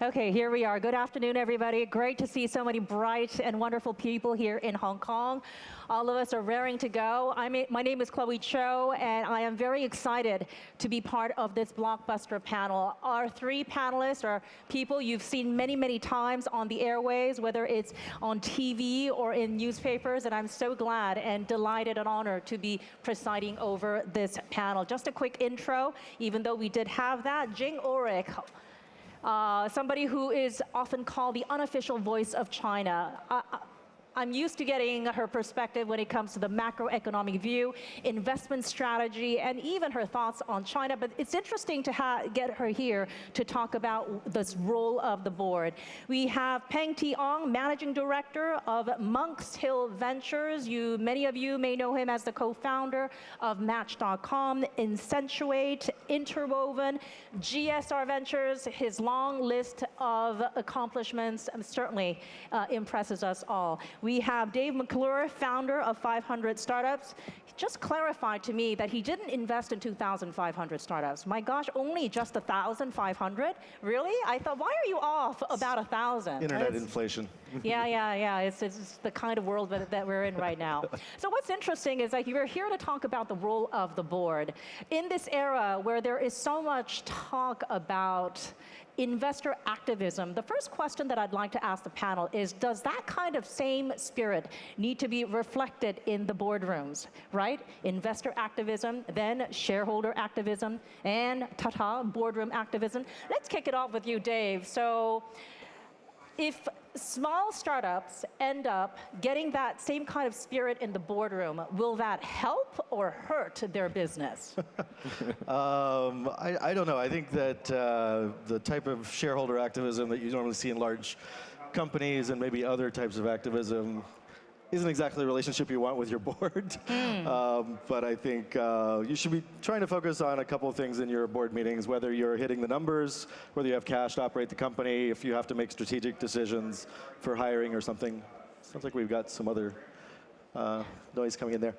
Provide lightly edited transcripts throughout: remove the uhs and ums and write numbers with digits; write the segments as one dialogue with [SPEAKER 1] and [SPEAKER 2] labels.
[SPEAKER 1] Okay, here we are. Good afternoon, everybody. Great to see so many bright and wonderful people here in Hong Kong. All of us are raring to go. My name is Chloe Cho, and I am very excited to be part of this blockbuster panel. Our three panelists are people you've seen many, many times on the airways, whether it's on TV or in newspapers, and I'm so glad and delighted and honored to be presiding over this panel. Just a quick intro, even though we did have that. Jing Ulrich, somebody who is often called the unofficial voice of China. I'm used to getting her perspective when it comes to the macroeconomic view, investment strategy, and even her thoughts on China. But it's interesting to get her here to talk about this role of the board. We have Peng T, Managing Director of Monk's Hill Ventures. Many of you may know him as the co-founder of Match.com, Incentuate, Interwoven, GSR Ventures. His long list of accomplishments certainly impresses us all. We have Dave McClure, founder of 500 Startups. He just clarified to me that he didn't invest in 2,500 startups. My gosh, only just 1,500? Really? I thought, why are you off about 1,000?
[SPEAKER 2] Internet inflation.
[SPEAKER 1] Yeah. It's the kind of world that we're in right now. So what's interesting is that we're here to talk about the role of the board. In this era where there is so much talk about investor activism, the first question that I'd like to ask the panel is, does that kind of same spirit need to be reflected in the boardrooms, right? Investor activism, then shareholder activism, and boardroom activism. Let's kick it off with you, Dave. So if small startups end up getting that same kind of spirit in the boardroom, will that help or hurt their business?
[SPEAKER 2] I don't know. I think that the type of shareholder activism that you normally see in large companies and maybe other types of activism isn't exactly the relationship you want with your board. But I think you should be trying to focus on a couple of things in your board meetings, whether you're hitting the numbers, whether you have cash to operate the company, if you have to make strategic decisions for hiring or something. Sounds like we've got some other noise coming in there.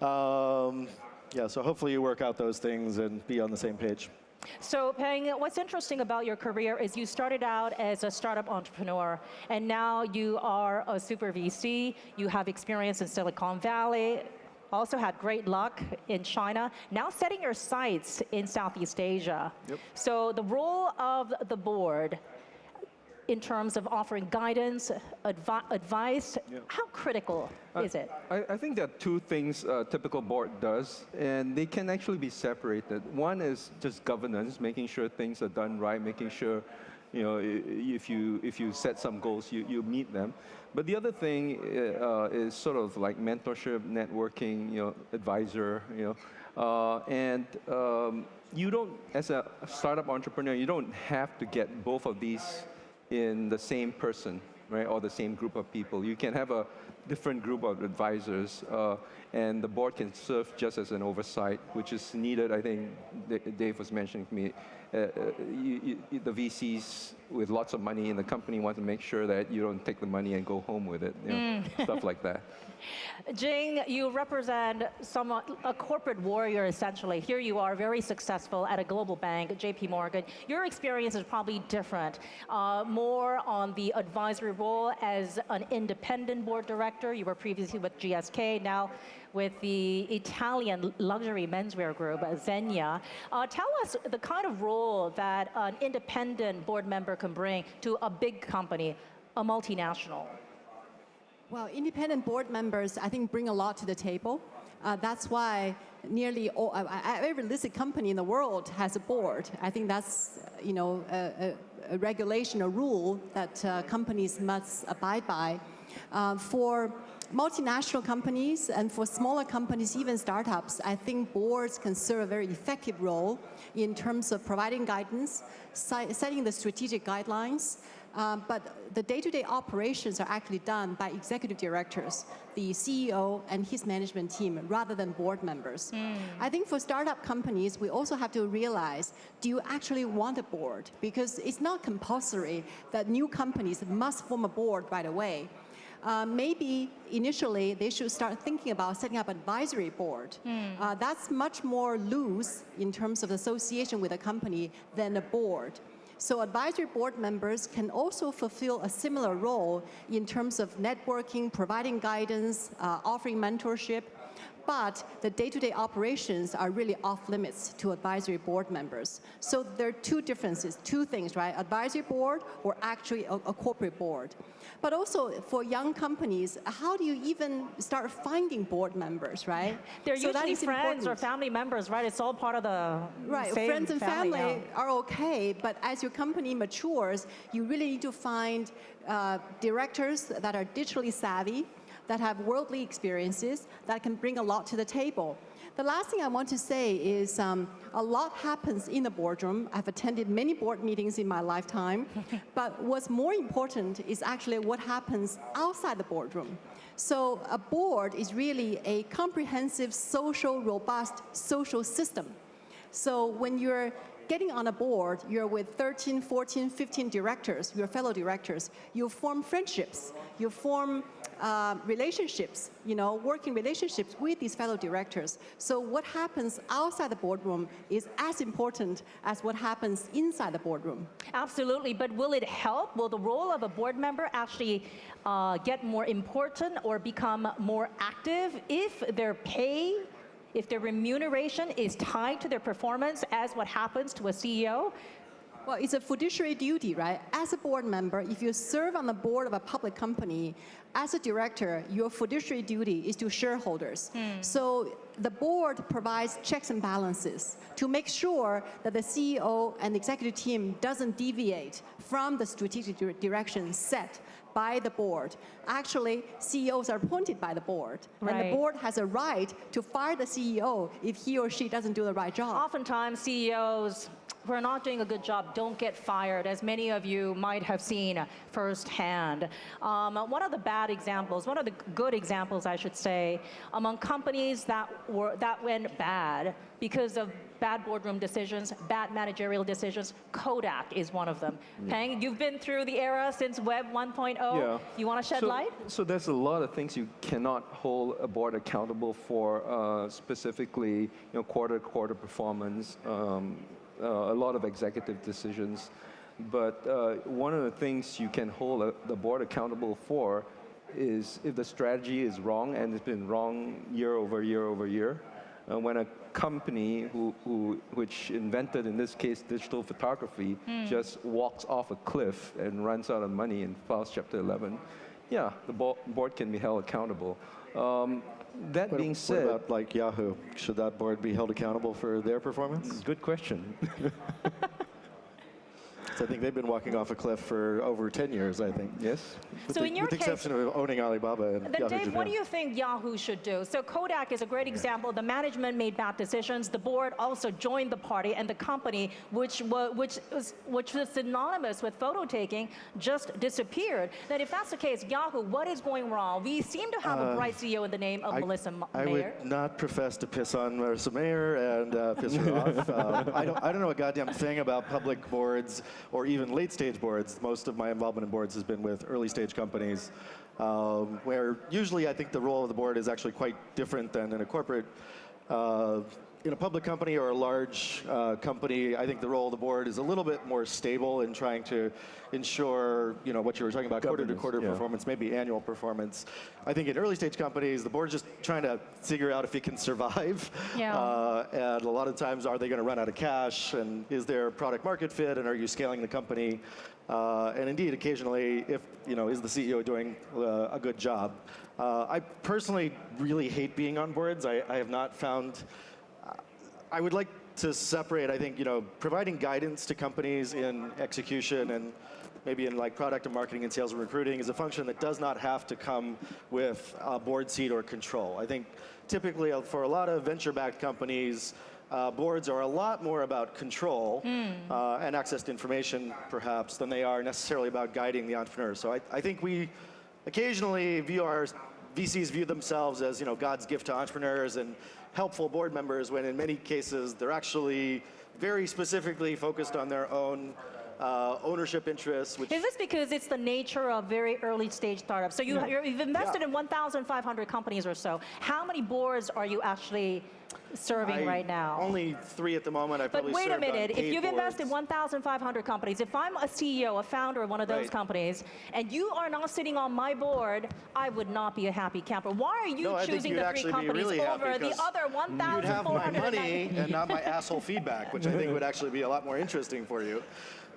[SPEAKER 2] Yeah, so hopefully you work out those things and be on the same page.
[SPEAKER 1] So Peng, what's interesting about your career is you started out as a startup entrepreneur, and now you are a super VC. You have experience in Silicon Valley, also had great luck in China, now setting your sights in Southeast Asia.
[SPEAKER 2] Yep.
[SPEAKER 1] So the role of the board in terms of offering guidance, advice, how critical is it?
[SPEAKER 3] I think there are two things a typical board does, and they can actually be separated. One is just governance, making sure things are done right, making sure, if you set some goals, you meet them. But the other thing is sort of like mentorship, networking, advisor, and you don't, as a startup entrepreneur, you don't have to get both of these in the same person, right, or the same group of people. You can have a different group of advisors, and the board can serve just as an oversight, which is needed. I think Dave was mentioning to me, the VCs with lots of money in the company want to make sure that you don't take the money and go home with it, stuff like that.
[SPEAKER 1] Jing, you represent somewhat a corporate warrior, essentially. Here you are, very successful at a global bank, JP Morgan. Your experience is probably different, more on the advisory role as an independent board director. You were previously with GSK, now with the Italian luxury menswear group, Zegna. Tell us the kind of role that an independent board member can bring to a big company, a multinational.
[SPEAKER 4] Well, independent board members, I think, bring a lot to the table. That's why nearly every listed company in the world has a board. I think that's, a regulation, a rule that companies must abide by. For multinational companies and for smaller companies, even startups, I think boards can serve a very effective role in terms of providing guidance, setting the strategic guidelines. But the day-to-day operations are actually done by executive directors, the CEO and his management team, rather than board members. I think for startup companies, we also have to realize, do you actually want a board? Because it's not compulsory that new companies must form a board right away. Maybe initially they should start thinking about setting up an advisory board. That's much more loose in terms of association with a company than a board. So advisory board members can also fulfill a similar role in terms of networking, providing guidance, offering mentorship. But the day-to-day operations are really off limits to advisory board members. So there are two differences, two things, right? Advisory board or actually a corporate board. But also for young companies, how do you even start finding board members, right?
[SPEAKER 1] They're
[SPEAKER 4] So that
[SPEAKER 1] usually
[SPEAKER 4] is
[SPEAKER 1] friends or
[SPEAKER 4] important.
[SPEAKER 1] family members, right? It's all part of the
[SPEAKER 4] Right,
[SPEAKER 1] same
[SPEAKER 4] friends and family
[SPEAKER 1] yeah.
[SPEAKER 4] are okay, but as your company matures, you really need to find directors that are digitally savvy, that have worldly experiences, that can bring a lot to the table. The last thing I want to say is a lot happens in the boardroom. I've attended many board meetings in my lifetime, but what's more important is actually what happens outside the boardroom. So a board is really a comprehensive, social, robust social system. So when you're getting on a board, you're with 13, 14, 15 directors, your fellow directors. You form friendships. You form relationships, working relationships with these fellow directors. So what happens outside the boardroom is as important as what happens inside the boardroom.
[SPEAKER 1] Absolutely, but will it help? Will the role of a board member actually get more important or become more active if their pay, if their remuneration is tied to their performance as what happens to a CEO?
[SPEAKER 4] Well, it's a fiduciary duty, right? As a board member, if you serve on the board of a public company, as a director, your fiduciary duty is to shareholders. So the board provides checks and balances to make sure that the CEO and the executive team doesn't deviate from the strategic direction set by the board. Actually, CEOs are appointed by the board, and the board has a right to fire the CEO if he or she doesn't do the right job.
[SPEAKER 1] Oftentimes, CEOs who are not doing a good job don't get fired, as many of you might have seen firsthand. One of the bad examples, one of the good examples, I should say, among companies that went bad because of bad boardroom decisions, bad managerial decisions, Kodak is one of them. Peng, you've been through the era since Web 1.0.
[SPEAKER 3] Yeah.
[SPEAKER 1] You want to shed light?
[SPEAKER 3] So there's a lot of things you cannot hold a board accountable for, specifically, quarter-to-quarter performance, a lot of executive decisions. But one of the things you can hold the board accountable for is if the strategy is wrong, and it's been wrong year over year over year. When a company which invented, in this case, digital photography, just walks off a cliff and runs out of money and files Chapter 11, yeah, the board can be held accountable. That being said,
[SPEAKER 2] what about like Yahoo? Should that board be held accountable for their performance?
[SPEAKER 3] good question.
[SPEAKER 2] So I think they've been walking off a cliff for over 10 years, I think.
[SPEAKER 3] Yes.
[SPEAKER 1] So in your
[SPEAKER 2] with the
[SPEAKER 1] case,
[SPEAKER 2] exception of owning Alibaba and
[SPEAKER 1] then
[SPEAKER 2] Yahoo
[SPEAKER 1] Dave,
[SPEAKER 2] Japan.
[SPEAKER 1] what do you think Yahoo should do? So Kodak is a great example. The management made bad decisions. The board also joined the party, and the company, which was synonymous with photo taking, just disappeared. Then if that's the case, Yahoo, what is going wrong? We seem to have a bright CEO in the name of Melissa Mayer.
[SPEAKER 2] I would not profess to piss on Marissa Mayer and piss her off. I don't know a goddamn thing about public boards or even late-stage boards. Most of my involvement in boards has been with early-stage companies, where usually I think the role of the board is actually quite different than in a corporate. In a public company or a large company, I think the role of the board is a little bit more stable in trying to ensure, what you were talking about, quarter-to-quarter performance, maybe annual performance. I think in early-stage companies, the board's just trying to figure out if it can survive.
[SPEAKER 1] Yeah.
[SPEAKER 2] And a lot of times, are they going to run out of cash? And is there product market fit? And are you scaling the company? And indeed, occasionally, if is the CEO doing a good job? I personally really hate being on boards. I have not found. I would like to separate, I think, providing guidance to companies in execution and maybe in like product and marketing and sales and recruiting is a function that does not have to come with a board seat or control. I think typically for a lot of venture-backed companies, boards are a lot more about control and access to information, perhaps, than they are necessarily about guiding the entrepreneur. So I think we occasionally VCs view themselves as God's gift to entrepreneurs and helpful board members, when in many cases they're actually very specifically focused on their own ownership interests, which
[SPEAKER 1] Is this because it's the nature of very early stage startups? So you've invested in 1,500 companies or so. How many boards are you actually serving right now?
[SPEAKER 2] Only 3 at the moment.
[SPEAKER 1] But wait a minute, if you've invested 1,500 companies, if I'm a CEO, a founder of one of those companies, and you are not sitting on my board, I would not be a happy camper. Why are you choosing the 3 companies over the other 1,400?
[SPEAKER 2] You'd have my money and not my asshole feedback, which I think would actually be a lot more interesting for you.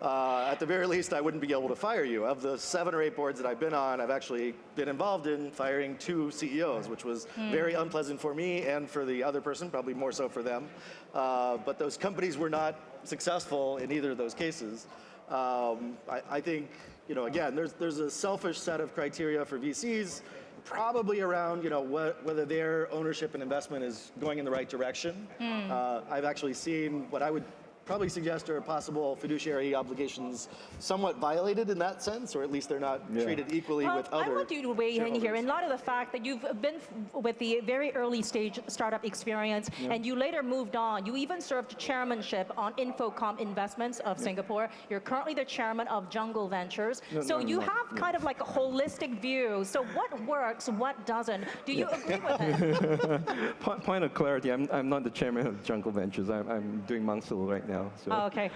[SPEAKER 2] At the very least, I wouldn't be able to fire you. Of the 7 or 8 boards that I've been on, I've actually been involved in firing 2 CEOs, which was very unpleasant for me and for the other person, probably more so for them. But those companies were not successful in either of those cases. I think, again, there's a selfish set of criteria for VCs, probably around, whether their ownership and investment is going in the right direction. I've actually seen what I would probably suggest are possible fiduciary obligations somewhat violated in that sense, or at least they're not treated equally with other
[SPEAKER 1] I want you to weigh in here in light of the fact that you've been with the very early stage startup experience, and you later moved on. You even served chairmanship on Infocom Investments of Singapore. You're currently the chairman of Jungle Ventures. You have kind of like a holistic view. So what works, what doesn't? Do you agree with it?
[SPEAKER 3] Point of clarity, I'm not the chairman of Jungle Ventures. I'm doing Mangsul right now. So,
[SPEAKER 1] okay.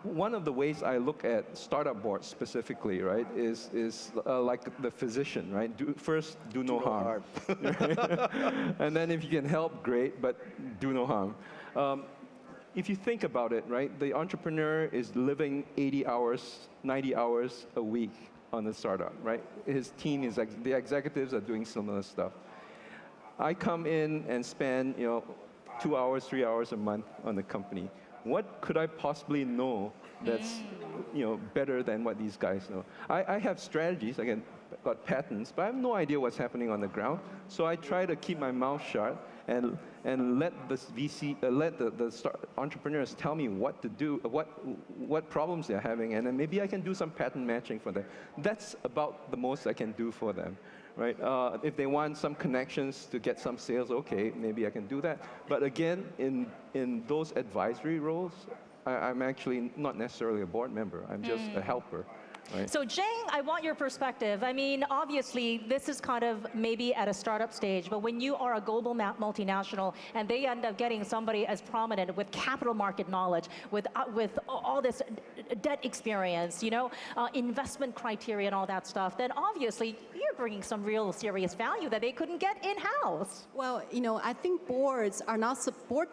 [SPEAKER 3] One of the ways I look at startup boards specifically, right, is like the physician, right? First, do no harm. And then if you can help, great, but do no harm. If you think about it, right, the entrepreneur is living 80 hours, 90 hours a week on the startup, right? His team is, the executives are doing similar stuff. I come in and spend, 2 hours, 3 hours a month on the company. What could I possibly know that's better than what these guys know? I have strategies, again, got patents, but I have no idea what's happening on the ground. So I try to keep my mouth shut and let the entrepreneurs tell me what to do, what problems they're having, and then maybe I can do some patent matching for them. That's about the most I can do for them. Right? If they want some connections to get some sales, okay, maybe I can do that. But again, in those advisory roles, I'm actually not necessarily a board member. I'm just a helper. Right.
[SPEAKER 1] So Jing, I want your perspective. I mean, obviously, this is kind of maybe at a startup stage, but when you are a global multinational and they end up getting somebody as prominent with capital market knowledge, with all this debt experience, investment criteria and all that stuff, then obviously you're bringing some real serious value that they couldn't get in-house.
[SPEAKER 4] Well, I think board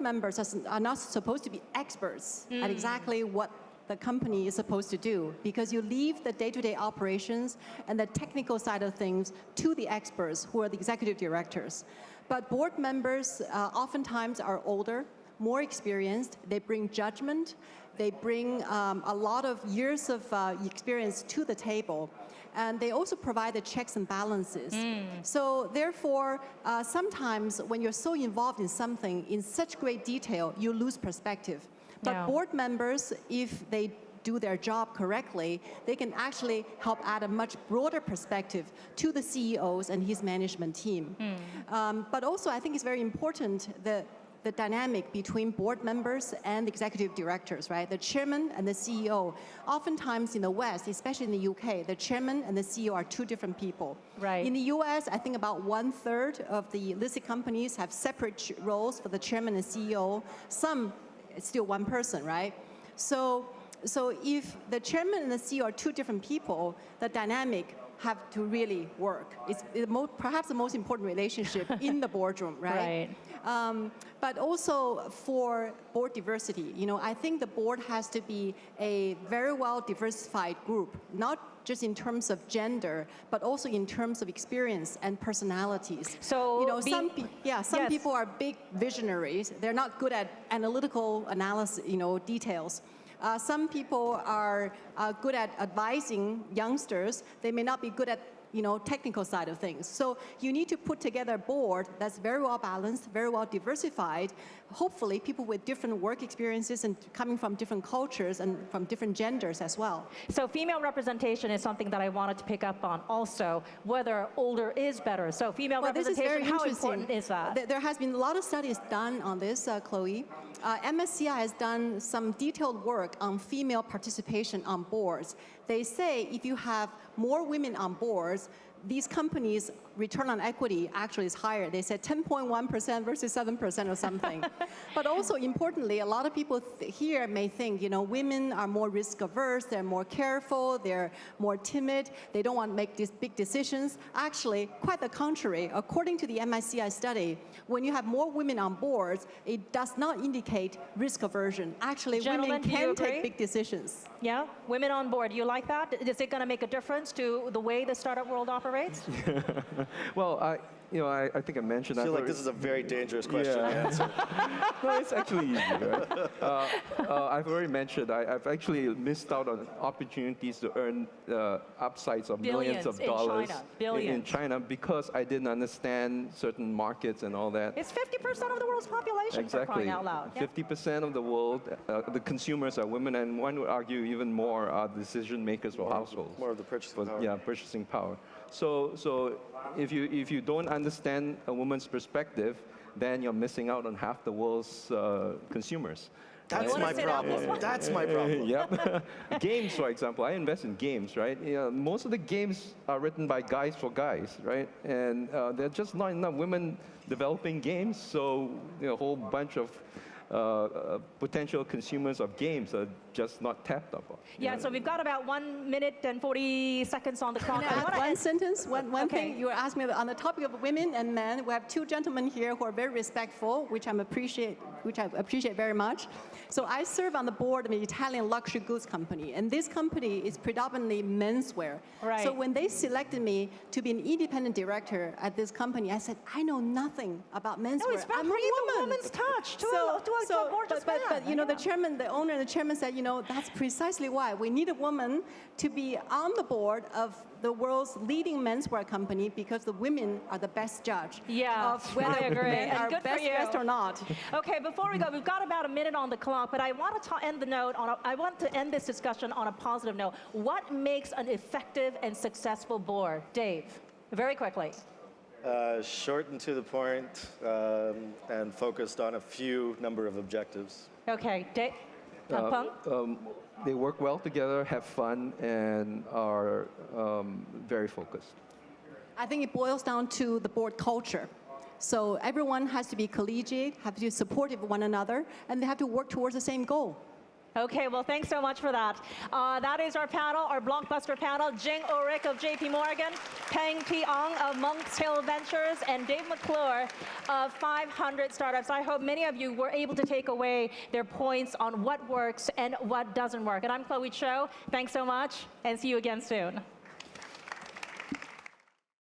[SPEAKER 4] members are not supposed to be experts at exactly what the company is supposed to do, because you leave the day-to-day operations and the technical side of things to the experts who are the executive directors. But board members oftentimes are older, more experienced, they bring judgment, they bring a lot of years of experience to the table, and they also provide the checks and balances. So therefore, sometimes when you're so involved in something in such great detail, you lose perspective. But board members, if they do their job correctly, they can actually help add a much broader perspective to the CEOs and his management team. But also, I think it's very important the dynamic between board members and executive directors, right? The chairman and the CEO. Oftentimes in the West, especially in the UK, the chairman and the CEO are 2 different people.
[SPEAKER 1] Right.
[SPEAKER 4] In the US, I think about 1/3 of the listed companies have separate roles for the chairman and CEO. Some, it's still one person, right? So if the chairman and the CEO are 2 different people, the dynamic have to really work. It's perhaps the most important relationship in the boardroom, right? But also for board diversity, I think the board has to be a very well diversified group, not just in terms of gender, but also in terms of experience and personalities.
[SPEAKER 1] So
[SPEAKER 4] some people are big visionaries. They're not good at analytical analysis, details. Some people are good at advising youngsters. They may not be good at technical side of things. So you need to put together a board that's very well balanced, very well diversified. Hopefully people with different work experiences and coming from different cultures and from different genders as well.
[SPEAKER 1] So female representation is something that I wanted to pick up on also, whether older is better. So female representation, how important is that?
[SPEAKER 4] There has been a lot of studies done on this, Chloe. MSCI has done some detailed work on female participation on boards. They say if you have more women on boards, these companies' return on equity actually is higher. They said 10.1% versus 7% or something. But also importantly, a lot of people here may think, women are more risk averse, they're more careful, they're more timid, they don't want to make these big decisions. Actually, quite the contrary. According to the MSCI study, when you have more women on boards, it does not indicate risk aversion. Actually,
[SPEAKER 1] Gentlemen,
[SPEAKER 4] women
[SPEAKER 1] do you
[SPEAKER 4] can take
[SPEAKER 1] agree?
[SPEAKER 4] big decisions.
[SPEAKER 1] Yeah, women on board. You like that? Is it going to make a difference to the way the startup world operates?
[SPEAKER 3] Well, I think I mentioned
[SPEAKER 2] I
[SPEAKER 3] that.
[SPEAKER 2] feel like this is a very dangerous question to answer.
[SPEAKER 3] No, it's actually easy, right? I've already mentioned I've actually missed out on opportunities to earn upsides of millions of
[SPEAKER 1] Billions in
[SPEAKER 3] dollars
[SPEAKER 1] China.
[SPEAKER 3] in
[SPEAKER 1] Billions.
[SPEAKER 3] China because I didn't understand certain markets and all that.
[SPEAKER 1] It's 50% of the world's population, for crying out loud. Yeah.
[SPEAKER 3] 50% of the world, the consumers are women, and one would argue even more are decision makers for households.
[SPEAKER 2] More of the purchasing power.
[SPEAKER 3] Yeah, purchasing power. So if you don't understand a woman's perspective, then you're missing out on half the world's consumers.
[SPEAKER 2] That's
[SPEAKER 1] wanna
[SPEAKER 2] my
[SPEAKER 1] sit down this
[SPEAKER 2] problem.
[SPEAKER 1] one?
[SPEAKER 2] That's my problem.
[SPEAKER 3] Yep. Games, for example. I invest in games, right? Most of the games are written by guys for guys, right? And there are just not enough women developing games, so a whole bunch of potential consumers of games are just not tapped upon.
[SPEAKER 1] Yeah, so we've got about 1 minute and 40 seconds on the clock.
[SPEAKER 4] Can I add one sentence? One
[SPEAKER 1] Okay.
[SPEAKER 4] thing you were asking me on the topic of women and men. We have two gentlemen here who are very respectful, which I appreciate very much. So I serve on the board of an Italian luxury goods company, and this company is predominantly menswear.
[SPEAKER 1] Right.
[SPEAKER 4] So when they selected me to be an independent director at this company, I said, I know nothing about menswear.
[SPEAKER 1] No, it's about
[SPEAKER 4] I'm a
[SPEAKER 1] bringing the
[SPEAKER 4] woman.
[SPEAKER 1] woman's touch to a gorgeous
[SPEAKER 4] but
[SPEAKER 1] man.
[SPEAKER 4] the chairman, the owner, and the chairman said, that's precisely why we need a woman to be on the board of the world's leading menswear company because the women are the best judge
[SPEAKER 1] Yeah,
[SPEAKER 4] of whether
[SPEAKER 1] I agree.
[SPEAKER 4] men
[SPEAKER 1] And
[SPEAKER 4] are
[SPEAKER 1] good for
[SPEAKER 4] best
[SPEAKER 1] you.
[SPEAKER 4] dressed or not.
[SPEAKER 1] Okay, before we go, we've got about a minute on the clock, but I want to end the note on. I want to end this discussion on a positive note. What makes an effective and successful board, Dave? Very quickly.
[SPEAKER 2] Short and to the point, and focused on a few number of objectives.
[SPEAKER 1] Okay, Dave. Peng?
[SPEAKER 3] They work well together, have fun, and are very focused.
[SPEAKER 4] I think it boils down to the board culture. So everyone has to be collegiate, have to be supportive of one another, and they have to work towards the same goal.
[SPEAKER 1] Okay, well, thanks so much for that. That is our panel, our blockbuster panel. Jing Ulrich of JP Morgan, Peng T of Monk's Hill Ventures, and Dave McClure of 500 Startups. I hope many of you were able to take away their points on what works and what doesn't work. And I'm Chloe Cho. Thanks so much, and see you again soon.